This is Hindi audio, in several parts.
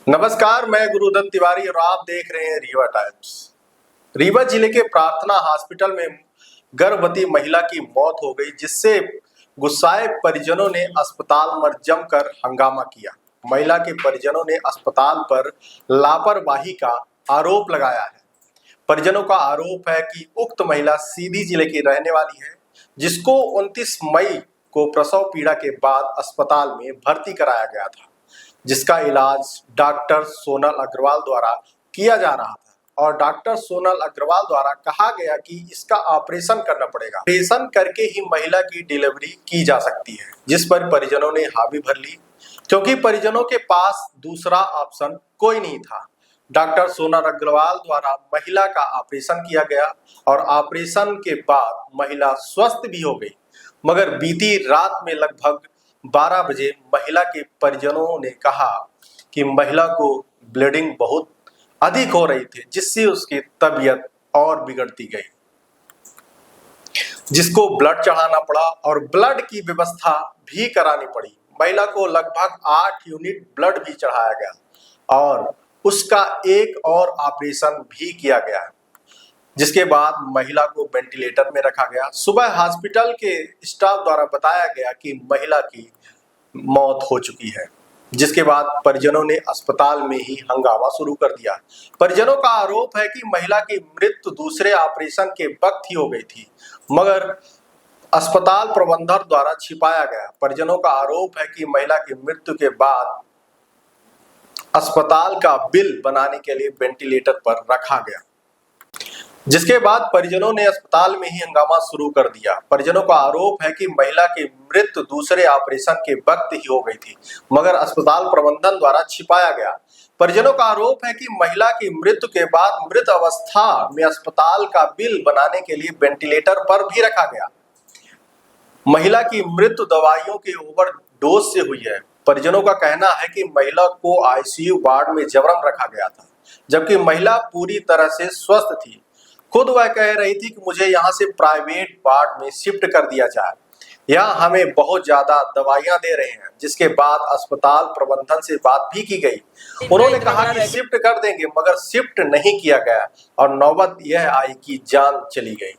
नमस्कार, मैं गुरुदत्त तिवारी और आप देख रहे हैं रीवा टाइम्स। रीवा जिले के प्रार्थना हॉस्पिटल में गर्भवती महिला की मौत हो गई, जिससे गुस्साए परिजनों ने अस्पताल में जमकर हंगामा किया। महिला के परिजनों ने अस्पताल पर लापरवाही का आरोप लगाया है। परिजनों का आरोप है कि उक्त महिला सीधी जिले की रहने वाली है, जिसको 29 मई को प्रसव पीड़ा के बाद अस्पताल में भर्ती कराया गया था, जिसका इलाज डॉक्टर सोनल अग्रवाल द्वारा किया जा रहा था और डॉक्टर सोनल अग्रवाल द्वारा कहा गया कि इसका ऑपरेशन करना पड़ेगा। ऑपरेशन करके ही महिला की डिलीवरी की जा सकती है, जिस पर परिजनों ने हामी भर ली, क्योंकि परिजनों के पास दूसरा ऑप्शन कोई नहीं था। डॉक्टर सोनल अग्रवाल द्वारा महिला का ऑपरेशन किया गया और ऑपरेशन के बाद महिला स्वस्थ भी हो गई, मगर बीती रात में लगभग 12 बजे महिला के परिजनों ने कहा कि महिला को ब्लीडिंग बहुत अधिक हो रही थी, जिससे उसकी तबीयत और बिगड़ती गई, जिसको ब्लड चढ़ाना पड़ा और ब्लड की व्यवस्था भी करानी पड़ी। महिला को लगभग 8 यूनिट ब्लड भी चढ़ाया गया और उसका एक और ऑपरेशन भी किया गया, जिसके बाद महिला को वेंटिलेटर में रखा गया। सुबह हॉस्पिटल के स्टाफ द्वारा बताया गया कि महिला की मौत हो चुकी है, जिसके बाद परिजनों ने अस्पताल में ही हंगामा शुरू कर दिया। परिजनों का आरोप है कि महिला की मृत्यु दूसरे ऑपरेशन के वक्त ही हो गई थी, मगर अस्पताल प्रबंधन द्वारा छिपाया गया। परिजनों का आरोप है कि महिला की मृत्यु के बाद अस्पताल का बिल बनाने के लिए वेंटिलेटर पर रखा गया, जिसके बाद परिजनों ने अस्पताल में ही हंगामा शुरू कर दिया। परिजनों का आरोप है कि महिला की मृत्यु दूसरे ऑपरेशन के वक्त ही हो गई थी, मगर अस्पताल प्रबंधन द्वारा छिपाया गया। परिजनों का आरोप है कि महिला की मृत्यु के बाद मृत अवस्था में अस्पताल का बिल बनाने के लिए वेंटिलेटर पर भी रखा गया। महिला की मृत्यु दवाइयों के ओवरडोज से हुई है। परिजनों का कहना है कि महिला को आईसीयू वार्ड में जबरन रखा गया था, जबकि महिला पूरी तरह से स्वस्थ थी। खुद वह कह रही थी कि मुझे यहाँ से प्राइवेट वार्ड में शिफ्ट कर दिया जाए, यहाँ हमें बहुत ज्यादा दवाइयां दे रहे हैं। जिसके बाद अस्पताल प्रबंधन से बात भी की गई, उन्होंने कहा कि शिफ्ट कर देंगे, मगर शिफ्ट नहीं किया गया और नौबत यह आई कि जान चली गई।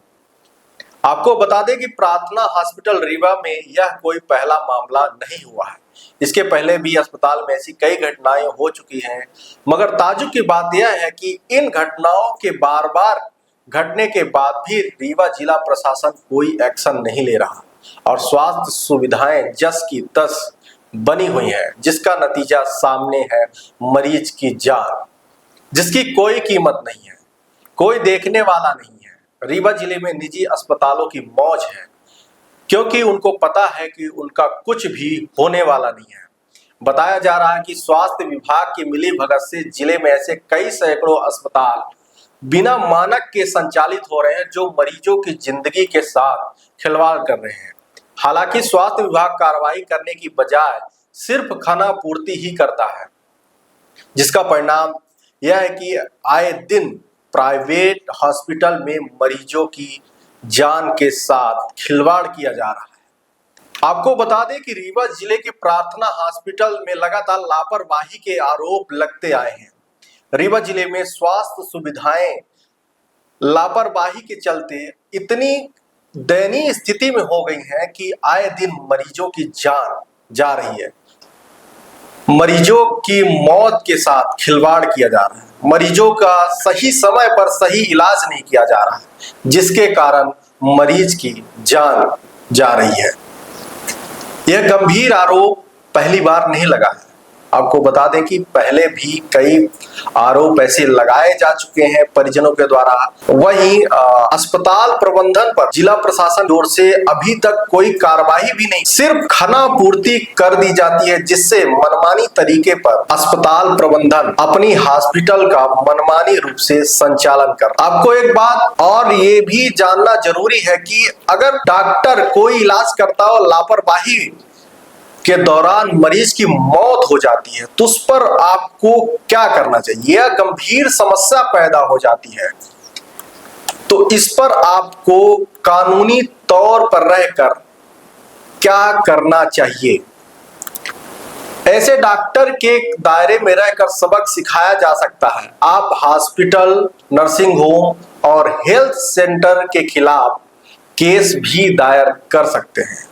आपको बता दें कि प्रार्थना हॉस्पिटल रीवा में यह कोई पहला मामला नहीं हुआ है। इसके पहले भी अस्पताल में ऐसी कई घटनाएं हो चुकी हैं, मगर ताज्जुब की बात यह है कि इन घटनाओं के बार बार घटने के बाद भी रीवा जिला प्रशासन कोई एक्शन नहीं ले रहा और स्वास्थ्य सुविधाएं जस की तस बनी हुई हैं, जिसका नतीजा सामने है, मरीज की जान, जिसकी कोई कीमत नहीं है, कोई देखने वाला नहीं है। रीवा जिले में निजी अस्पतालों की मौज है, क्योंकि उनको पता है कि उनका कुछ भी होने वाला नहीं है। बताया जा रहा है कि स्वास्थ्य विभाग की मिलीभगत से जिले में ऐसे कई सैकड़ों अस्पताल बिना मानक के संचालित हो रहे हैं, जो मरीजों की जिंदगी के साथ खिलवाड़ कर रहे हैं। हालांकि स्वास्थ्य विभाग कार्रवाई करने की बजाय सिर्फ खाना पूर्ति ही करता है, जिसका परिणाम यह है कि आए दिन प्राइवेट हॉस्पिटल में मरीजों की जान के साथ खिलवाड़ किया जा रहा है। आपको बता दें कि रीवा जिले के प्रार्थना हॉस्पिटल में लगातार लापरवाही के आरोप लगते आए हैं। रीवा जिले में स्वास्थ्य सुविधाएं लापरवाही के चलते इतनी दयनीय स्थिति में हो गई हैं कि आए दिन मरीजों की जान जा रही है, मरीजों की मौत के साथ खिलवाड़ किया जा रहा है, मरीजों का सही समय पर सही इलाज नहीं किया जा रहा है, जिसके कारण मरीज की जान जा रही है। यह गंभीर आरोप पहली बार नहीं लगा है। आपको बता दें कि पहले भी कई आरोप ऐसे लगाए जा चुके हैं परिजनों के द्वारा। वहीं अस्पताल प्रबंधन पर जिला प्रशासन की ओर से अभी तक कोई कार्रवाई भी नहीं, सिर्फ खाना पूर्ति कर दी जाती है, जिससे मनमानी तरीके पर अस्पताल प्रबंधन अपनी हॉस्पिटल का मनमानी रूप से संचालन कर। आपको एक बात और ये भी जानना जरूरी है कि अगर डॉक्टर कोई इलाज करता हो, लापरवाही के दौरान मरीज की मौत हो जाती है, तो उस पर आपको क्या करना चाहिए? यह गंभीर समस्या पैदा हो जाती है, तो इस पर आपको कानूनी तौर पर रहकर क्या करना चाहिए? ऐसे डॉक्टर के दायरे में रहकर सबक सिखाया जा सकता है। आप हॉस्पिटल, नर्सिंग होम और हेल्थ सेंटर के खिलाफ केस भी दायर कर सकते हैं।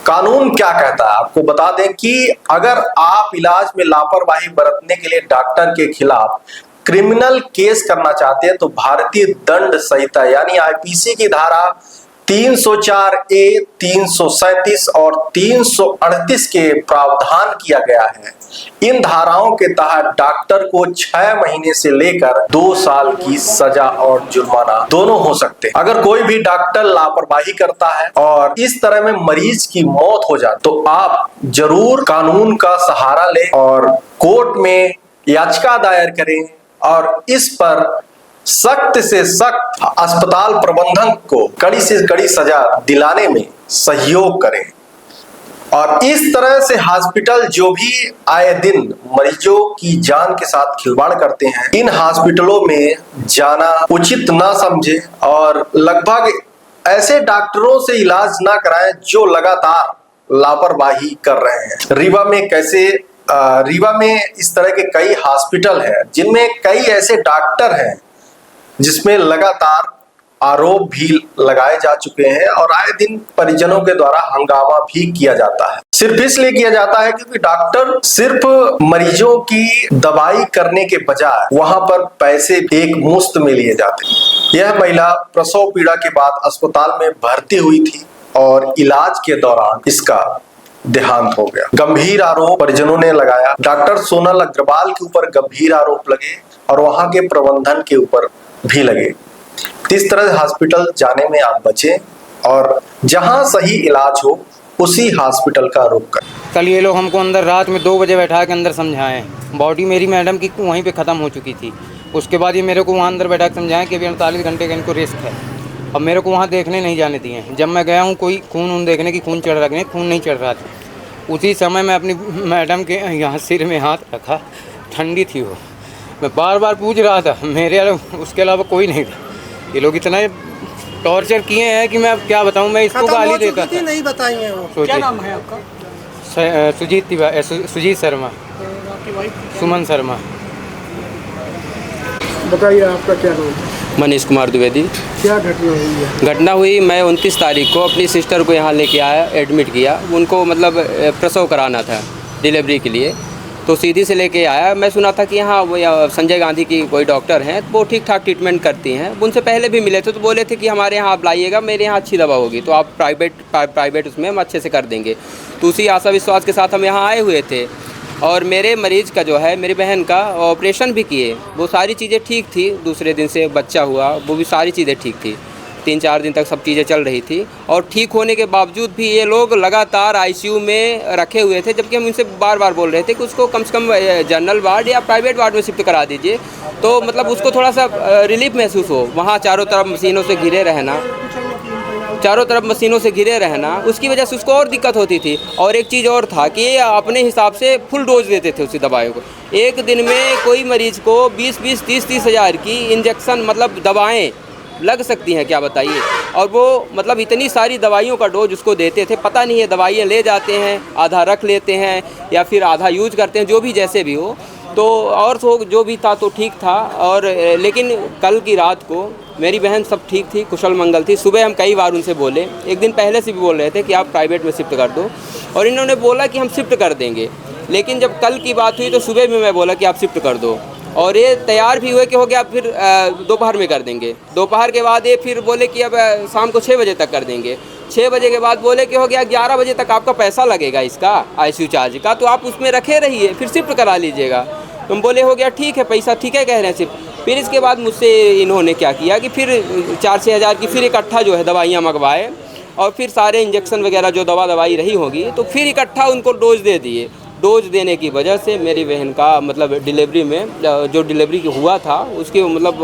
कानून क्या कहता है आपको बता दें कि अगर आप इलाज में लापरवाही बरतने के लिए डॉक्टर के खिलाफ क्रिमिनल केस करना चाहते हैं तो भारतीय दंड संहिता यानी आईपीसी की धारा 304A, 337 और 338 के प्रावधान किया गया है। इन धाराओं के तहत डॉक्टर को 6 महीने से लेकर 2 साल की सजा और जुर्माना दोनों हो सकते हैं। अगर कोई भी डॉक्टर लापरवाही करता है और इस तरह में मरीज की मौत हो जाए तो आप जरूर कानून का सहारा लें और कोर्ट में याचिका दायर करें और इस पर सख्त से सख्त अस्पताल प्रबंधन को कड़ी से कड़ी सजा दिलाने में सहयोग करें। और इस तरह से हॉस्पिटल जो भी आए दिन मरीजों की जान के साथ खिलवाड़ करते हैं, इन हॉस्पिटलों में जाना उचित ना समझे और लगभग ऐसे डॉक्टरों से इलाज ना कराएं जो लगातार लापरवाही कर रहे हैं। रीवा में इस तरह के कई हॉस्पिटल हैं जिनमें कई ऐसे डॉक्टर हैं जिसमें लगातार आरोप भी लगाए जा चुके हैं और आए दिन परिजनों के द्वारा हंगामा भी किया जाता है। सिर्फ इसलिए किया जाता है क्योंकि डॉक्टर सिर्फ मरीजों की दवाई करने के बजाय वहां पर पैसे एक मुफ्त में लिए जाते हैं। यह महिला प्रसव पीड़ा के बाद अस्पताल में भर्ती हुई थी और इलाज के दौरान इसका देहांत हो गया। गंभीर आरोप परिजनों ने लगाया। डॉक्टर सोनल अग्रवाल के ऊपर गंभीर आरोप लगे और वहां के प्रबंधन के ऊपर भी लगे। इस तरह हॉस्पिटल जाने में आप बचें और जहां सही इलाज हो उसी हॉस्पिटल का रुख करें। कल ये लोग हमको अंदर रात में 2 बजे बैठा के अंदर समझाएं। बॉडी मेरी मैडम की वहीं पे ख़त्म हो चुकी थी। उसके बाद ये मेरे को वहाँ अंदर बैठा के समझाएं कि अभी 48 घंटे का इनको रिस्क है। अब मेरे को वहाँ देखने नहीं जाने दिए। जब मैं गया हूँ कोई खून देखने की खून चढ़ रहा है, खून नहीं चढ़ रहा था। उसी समय मैं अपनी मैडम के यहाँ सिर में हाथ रखा, ठंडी थी वो। मैं बार बार पूछ रहा था, मेरे उसके अलावा कोई नहीं था। ये लोग इतना टॉर्चर किए हैं कि मैं अब क्या बताऊं। मैं इसको गाली देता था। नहीं बताई है वो। क्या नाम है आपका? सुजीत शर्मा। सुमन शर्मा। बताइए आपका क्या नाम है? मनीष कुमार द्विवेदी। क्या घटना हुई है? घटना हुई, मैं 29 तारीख को अपनी सिस्टर को यहाँ लेके आया, एडमिट किया। उनको मतलब प्रसव कराना था डिलीवरी के लिए, तो सीधी से लेके आया। मैं सुना था कि यहाँ वो संजय गांधी की कोई डॉक्टर हैं, वो ठीक ठाक ट्रीटमेंट करती हैं। उनसे पहले भी मिले थे तो बोले थे कि हमारे यहाँ आप लाइएगा, मेरे यहाँ अच्छी दवा होगी, तो आप प्राइवेट उसमें हम अच्छे से कर देंगे। तो उसी आशा विश्वास के साथ हम यहाँ आए हुए थे। और मेरे मरीज़ का जो है, मेरी बहन का ऑपरेशन भी किए, वो सारी चीज़ें ठीक थी। दूसरे दिन से बच्चा हुआ, वो भी सारी चीज़ें ठीक थी। 3-4 दिन तक सब चीज़ें चल रही थी और ठीक होने के बावजूद भी ये लोग लगातार आईसीयू में रखे हुए थे, जबकि हम इनसे बार बार बोल रहे थे कि उसको कम से कम जनरल वार्ड या प्राइवेट वार्ड में शिफ्ट करा दीजिए, तो मतलब उसको थोड़ा सा रिलीफ महसूस हो। वहाँ चारों तरफ मशीनों से घिरे रहना, उसकी वजह से उसको और दिक्कत होती थी। और एक चीज़ और था कि ये अपने हिसाब से फुल डोज देते थे उसी दवाइयों को। एक दिन में कोई मरीज़ को 20-20, 30-30 हज़ार की इंजेक्शन मतलब दवाएँ लग सकती हैं, क्या बताइए। और वो मतलब इतनी सारी दवाइयों का डोज उसको देते थे, पता नहीं है दवाइयाँ ले जाते हैं, आधा रख लेते हैं या फिर आधा यूज करते हैं, जो भी जैसे भी हो। तो और तो जो भी था तो ठीक था। और लेकिन कल की रात को मेरी बहन सब ठीक थी, कुशल मंगल थी। सुबह हम कई बार उनसे बोले, एक दिन पहले से भी बोल रहे थे कि आप प्राइवेट में शिफ्ट कर दो, और इन्होंने बोला कि हम शिफ्ट कर देंगे। लेकिन जब कल की बात हुई तो सुबह में मैं बोला कि आप शिफ्ट कर दो, और ये तैयार भी हुए कि हो गया फिर दोपहर में कर देंगे। दोपहर के बाद ये फिर बोले कि अब शाम को 6 बजे तक कर देंगे। 6 बजे के बाद बोले कि हो गया 11 बजे तक आपका पैसा लगेगा इसका आईसीयू चार्ज का, तो आप उसमें रखे रहिए, फिर शिफ्ट करा लीजिएगा। तुम बोले हो गया ठीक है, पैसा ठीक है कह रहे हैं शिफ्ट। फिर इसके बाद मुझसे इन्होंने क्या किया कि फिर 4-6 हज़ार की फिर इकट्ठा जो है दवाइयाँ मंगवाए, और फिर सारे इंजेक्शन वगैरह जो दवाई रही होगी तो फिर इकट्ठा उनको डोज दे दिए। डोज देने की वजह से मेरी बहन का मतलब डिलीवरी में जो डिलीवरी हुआ था उसकी मतलब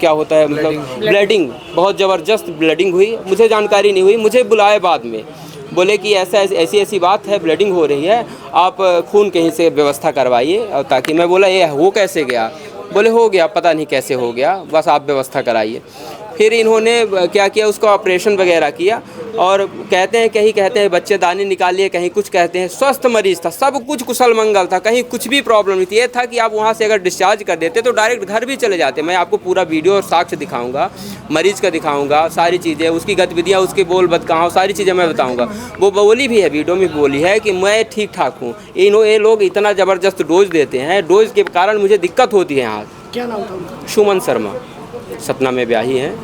क्या होता है, मतलब ब्लीडिंग, बहुत ज़बरदस्त ब्लीडिंग हुई। मुझे जानकारी नहीं हुई, मुझे बुलाए बाद में, बोले कि ऐसी बात है, ब्लीडिंग हो रही है, आप खून कहीं से व्यवस्था करवाइए। और ताकि मैं बोला ये हो कैसे गया, बोले हो गया, पता नहीं कैसे हो गया, बस आप व्यवस्था कराइए। फिर इन्होंने क्या किया, उसका ऑपरेशन वगैरह किया और कहते हैं कहीं कहते हैं बच्चेदानी निकालिए, कहीं कुछ कहते हैं। स्वस्थ मरीज़ था, सब कुछ कुशल मंगल था, कहीं कुछ भी प्रॉब्लम नहीं थी। ये था कि आप वहाँ से अगर डिस्चार्ज कर देते तो डायरेक्ट घर भी चले जाते। मैं आपको पूरा वीडियो और साक्ष्य दिखाऊंगा, मरीज़ का दिखाऊंगा, सारी चीज़ें, उसकी गतिविधियाँ, उसके बोल बदकाव, सारी चीज़ें मैं बताऊँगा। वो बोली भी है, वीडियो में बोली है कि मैं ठीक ठाक हूँ। ये लोग इतना ज़बरदस्त डोज देते हैं, डोज के कारण मुझे दिक्कत होती है यहाँ। क्या नाम था उनका? सुमन शर्मा, सतना में ब्याही हैं।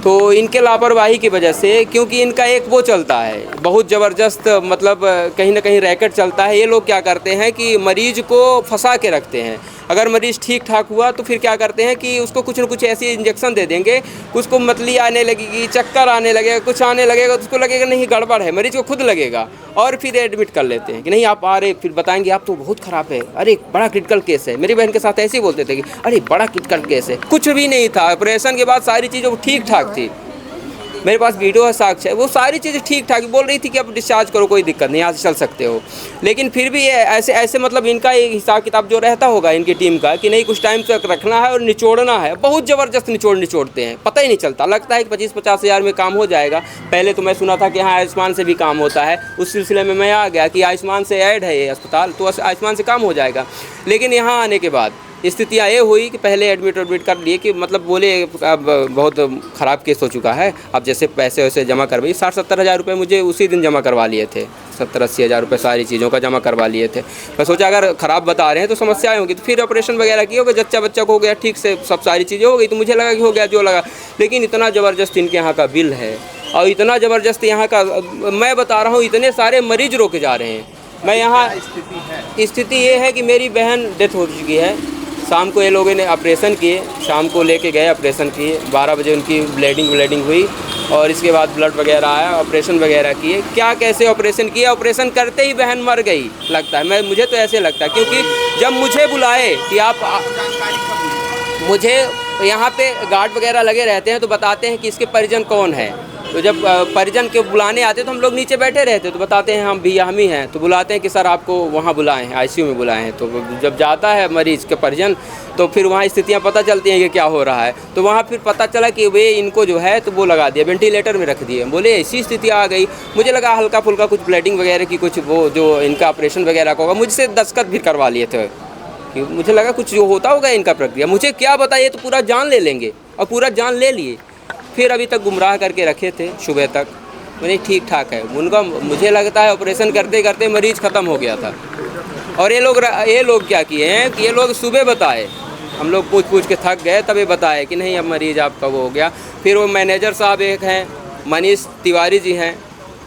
तो इनके लापरवाही की वजह से, क्योंकि इनका एक वो चलता है बहुत ज़बरदस्त, मतलब कहीं ना कहीं रैकेट चलता है। ये लोग क्या करते हैं कि मरीज़ को फंसा के रखते हैं। अगर मरीज़ ठीक ठाक हुआ तो फिर क्या करते हैं कि उसको कुछ न कुछ ऐसी इंजेक्शन दे देंगे, उसको मतली आने लगेगी, चक्कर आने लगेगा, कुछ आने लगेगा, तो उसको लगेगा नहीं गड़बड़ है, मरीज़ को खुद लगेगा और फिर एडमिट कर लेते हैं कि नहीं आप आ रहे, फिर बताएंगे आप तो बहुत ख़राब है, अरे बड़ा क्रिटिकल केस है। मेरी बहन के साथ ऐसे ही बोलते थे कि अरे बड़ा क्रिटिकल केस है। कुछ भी नहीं था, ऑपरेशन के बाद सारी चीज़ें ठीक ठाक थी। मेरे पास वीडियो है, साक्ष्य है, वो सारी चीज़ें ठीक ठाक बोल रही थी कि अब डिस्चार्ज करो, कोई दिक्कत नहीं, यहाँ से चल सकते हो। लेकिन फिर भी ये ऐसे मतलब इनका एक हिसाब किताब जो रहता होगा इनकी टीम का कि नहीं कुछ टाइम तक रखना है और निचोड़ना है। बहुत ज़बरदस्त निचोड़ते हैं, पता ही नहीं चलता, लगता है कि 25-50 हज़ार में काम हो जाएगा। पहले तो मैं सुना था कि हाँ आयुष्मान से भी काम होता है, उस सिलसिले में मैं आ गया कि आयुष्मान से ऐड है ये अस्पताल, तो आयुष्मान से काम हो जाएगा। लेकिन यहाँ आने के बाद स्थितियाँ ये हुई कि पहले एडमिट कर लिए कि मतलब बोले अब बहुत ख़राब केस हो चुका है, अब जैसे पैसे वैसे जमा करवाइए। 60-70 हज़ार रुपये मुझे उसी दिन जमा करवा लिए थे, 70-80 हज़ार रुपये सारी चीज़ों का जमा करवा लिए थे। मैं सोचा अगर ख़राब बता रहे हैं तो समस्याएं होंगी, तो फिर ऑपरेशन वगैरह किया होगा, जच्चा बच्चा को हो गया ठीक से, सब सारी चीज़ें हो गई, तो मुझे लगा कि हो गया जो लगा। लेकिन इतना ज़बरदस्त इनके यहाँ का बिल है और इतना ज़बरदस्त यहाँ का, मैं बता रहा हूँ, इतने सारे मरीज़ रोके जा रहे हैं। मैं यहाँ स्थिति ये है कि मेरी बहन डेथ हो चुकी है, शाम को ये लोगों ने ऑपरेशन किए, शाम को लेके गए ऑपरेशन किए, 12 बजे उनकी ब्लीडिंग हुई और इसके बाद ब्लड वगैरह आया, ऑपरेशन वगैरह किए। क्या कैसे ऑपरेशन किया, ऑपरेशन करते ही बहन मर गई लगता है, मुझे तो ऐसे लगता है। क्योंकि जब मुझे बुलाए कि आप मुझे यहाँ पे गार्ड वगैरह लगे रहते हैं तो बताते हैं कि इसके परिजन कौन है। तो जब परिजन के बुलाने आते तो हम लोग नीचे बैठे रहते, तो बताते हैं हम भैया हम ही हैं, तो बुलाते हैं कि सर आपको वहाँ बुलाए हैं, आईसीयू में बुलाए हैं। तो जब जाता है मरीज़ के परिजन तो फिर वहाँ स्थितियाँ पता चलती हैं कि क्या हो रहा है। तो वहाँ फिर पता चला कि वे इनको जो है तो वो लगा दिया, वेंटिलेटर में रख दिए। बोले ऐसी स्थिति आ गई, मुझे लगा हल्का फुल्का कुछ ब्लीडिंग वगैरह की, कुछ वो जो इनका ऑपरेशन वगैरह का होगा। मुझसे दस्तखत भी करवा लिए थे कि मुझे लगा कुछ जो होता होगा इनका प्रक्रिया, मुझे क्या बताइए, तो पूरा जान ले लेंगे और पूरा जान ले लिए। फिर अभी तक गुमराह करके रखे थे सुबह तक, मैंने ठीक ठाक है उनका। मुझे लगता है ऑपरेशन करते करते मरीज़ ख़त्म हो गया था। और ये लोग क्या किए हैं कि ये लोग सुबह बताए, हम लोग पूछ के थक गए, तब ये बताए कि नहीं अब मरीज़ आपका वो हो गया। फिर वो मैनेजर साहब एक हैं मनीष तिवारी जी हैं,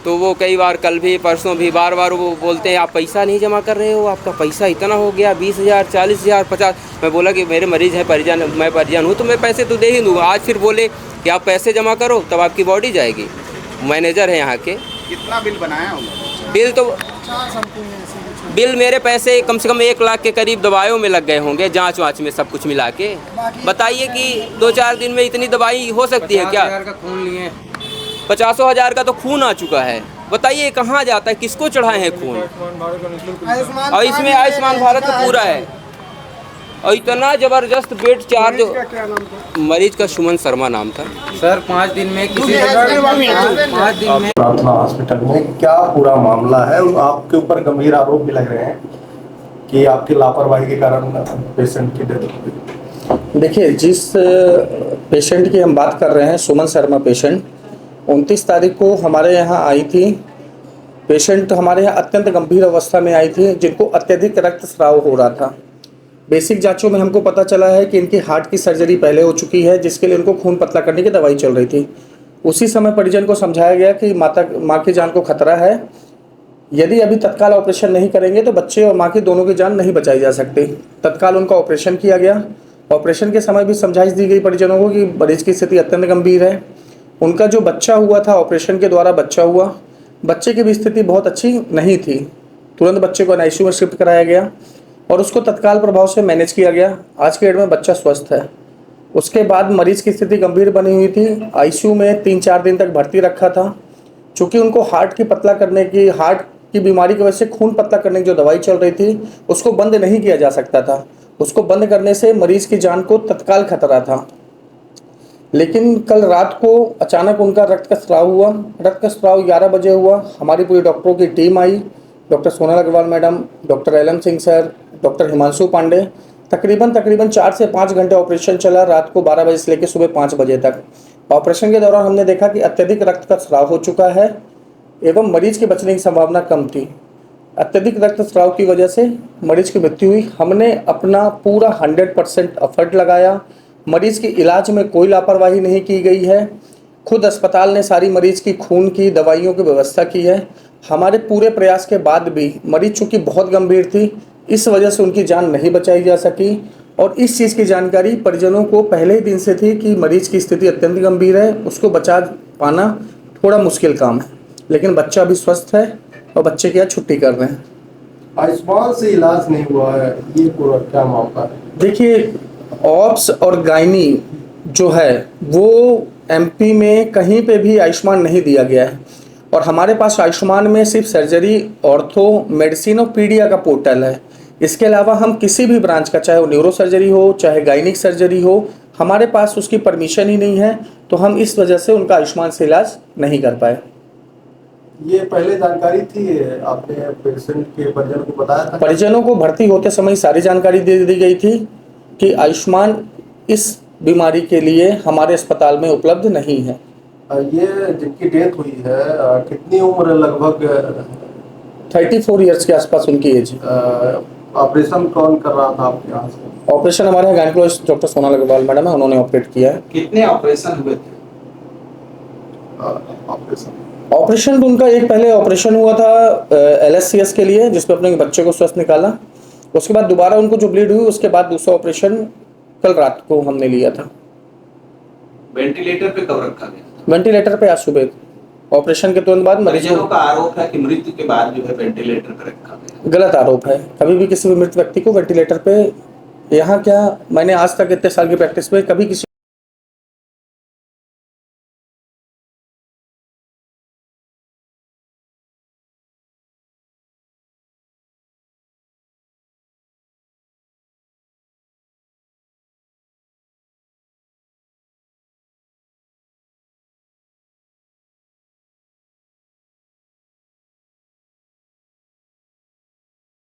तो वो कई बार कल भी परसों भी बार वो बोलते हैं आप पैसा नहीं जमा कर रहे हो, आपका पैसा इतना हो गया 20,000 40,000 50। मैं बोला कि मेरे मरीज़ हैं, परिजन, मैं परिजन हूँ तो मैं पैसे तो दे ही दूँगा। आज फिर बोले कि आप पैसे जमा करो तब आपकी बॉडी जाएगी। मैनेजर है यहाँ के। कितना बिल बनाया होगा? बिल मेरे पैसे कम से कम 1 लाख के करीब दवाइयों में लग गए होंगे, जांच वाँच में सब कुछ मिला के। बताइए कि 2-4 दिन में इतनी दवाई हो सकती है क्या? 50 हज़ार का तो खून आ चुका है। बताइए कहाँ जाता है, किसको चढ़ाए हैं खून? और इसमें आयुष्मान भारत का पूरा है और इतना ज़बरदस्त बेड चार्ज। मरीज का सुमन शर्मा नाम था सर। 5 दिन में किसी 5 दिन में प्रार्थना हॉस्पिटल में क्या पूरा मामला है? आपके ऊपर गंभीर आरोप भी लग रहे हैं कि आपकी लापरवाही के कारण पेशेंट की डेथ हो गई। देखिए, जिस पेशेंट की हम बात कर रहे हैं, सुमन शर्मा पेशेंट, 29 तारीख को हमारे यहाँ आई थी। पेशेंट हमारे यहाँ अत्यंत गंभीर अवस्था में आई थी, जिनको अत्यधिक रक्तस्राव हो रहा था। बेसिक जांचों में हमको पता चला है कि इनकी हार्ट की सर्जरी पहले हो चुकी है, जिसके लिए उनको खून पतला करने की दवाई चल रही थी। उसी समय परिजन को समझाया गया कि माँ की जान को खतरा है, यदि अभी तत्काल ऑपरेशन नहीं करेंगे तो बच्चे और माँ की दोनों की जान नहीं बचाई जा सकती। तत्काल उनका ऑपरेशन किया गया। ऑपरेशन के समय भी समझाइश दी गई परिजनों को कि मरीज की स्थिति अत्यंत गंभीर है। उनका जो बच्चा हुआ था, ऑपरेशन के द्वारा बच्चा हुआ, बच्चे की भी स्थिति बहुत अच्छी नहीं थी। तुरंत बच्चे को आईसीयू में शिफ्ट कराया गया और उसको तत्काल प्रभाव से मैनेज किया गया। आज के डेट में बच्चा स्वस्थ है। उसके बाद मरीज की स्थिति गंभीर बनी हुई थी, आईसीयू में 3-4 दिन तक भर्ती रखा था। चूँकि उनको हार्ट की बीमारी की वजह से खून पतला करने की जो दवाई चल रही थी उसको बंद नहीं किया जा सकता था। उसको बंद करने से मरीज की जान को तत्काल खतरा था। लेकिन कल रात को अचानक उनका रक्त का स्राव हुआ। रक्त का स्राव 11 बजे हुआ। हमारी पूरी डॉक्टरों की टीम आई, doctor Sonal Agarwal madam, doctor LM Singh sir, doctor Himanshu Pandey. तकरीबन 4 से 5 घंटे ऑपरेशन चला, रात को 12 बजे से लेकर सुबह 5 बजे तक। ऑपरेशन के दौरान हमने देखा कि अत्यधिक रक्त का स्राव हो चुका है एवं मरीज के बचने की संभावना कम थी। अत्यधिक रक्तस्राव की वजह से मरीज की मृत्यु हुई। हमने अपना पूरा 100% एफर्ट लगाया। मरीज के इलाज में कोई लापरवाही नहीं की गई है। खुद अस्पताल ने सारी मरीज की खून की दवाइयों की व्यवस्था की है। हमारे पूरे प्रयास के बाद भी मरीज चूँकि बहुत गंभीर थी, इस वजह से उनकी जान नहीं बचाई जा सकी। और इस चीज़ की जानकारी परिजनों को पहले ही दिन से थी कि मरीज की स्थिति अत्यंत गंभीर है, उसको बचा पाना थोड़ा मुश्किल काम है। लेकिन बच्चा भी स्वस्थ है और बच्चे की आज छुट्टी कर रहे हैं। आयुष्मान से इलाज नहीं हुआ है, ये पूरा क्या मामला है? देखिए, ऑप्स और गायनी जो है वो एमपी में कहीं पे भी आयुष्मान नहीं दिया गया है। और हमारे पास आयुष्मान में सिर्फ सर्जरी, ऑर्थो, मेडिसिन और पीडिया का पोर्टल है। इसके अलावा हम किसी भी ब्रांच का, चाहे वो न्यूरो सर्जरी हो, चाहे गायनिक सर्जरी हो, हमारे पास उसकी परमिशन ही नहीं है। तो हम इस वजह से उनका आयुष्मान से इलाज नहीं कर पाए। ये पहले जानकारी थी, आपने पेशेंट के परिजनों को बताया था? परिजनों को भर्ती होते समय सारी जानकारी दे दी गई थी कि आयुष्मान इस बीमारी के लिए हमारे अस्पताल में उपलब्ध नहीं है। ये जिनकी डेथ हुई है, कितनी उम्र लगभग? 34 ईयर्स के आसपास उनकी एज है। ऑपरेशन कौन कर रहा था आपके यहाँ से? ऑपरेशन हमारे यहाँ gynaecologist doctor Sonal Agarwal madam है, उन्होंने ऑपरेट किया है। कितने ऑपरेशन हुए थे? ऑपरेशन उनका एक पहले ऑपरेशन हुआ था LSCS के लिए, जिसमें अपने बच्चे को स्वस्थ निकाला। उसके बाद दोबारा उनको जो ब्लीड हुई, उसके बाद दूसरा ऑपरेशन कल रात को हमने लिया था। वेंटिलेटर पे कब रखा गया? वेंटिलेटर पे आज सुबह, ऑपरेशन के तुरंत बाद मरीजों परिजनों का आरोप है कि मृत्यु के बाद जो है वेंटिलेटर पे रखा गया। गलत आरोप है। कभी भी किसी भी मृत व्यक्ति को वेंटिलेटर पे, यहाँ क्या, मैंने आज तक इतने साल की प्रैक्टिस में कभी किसी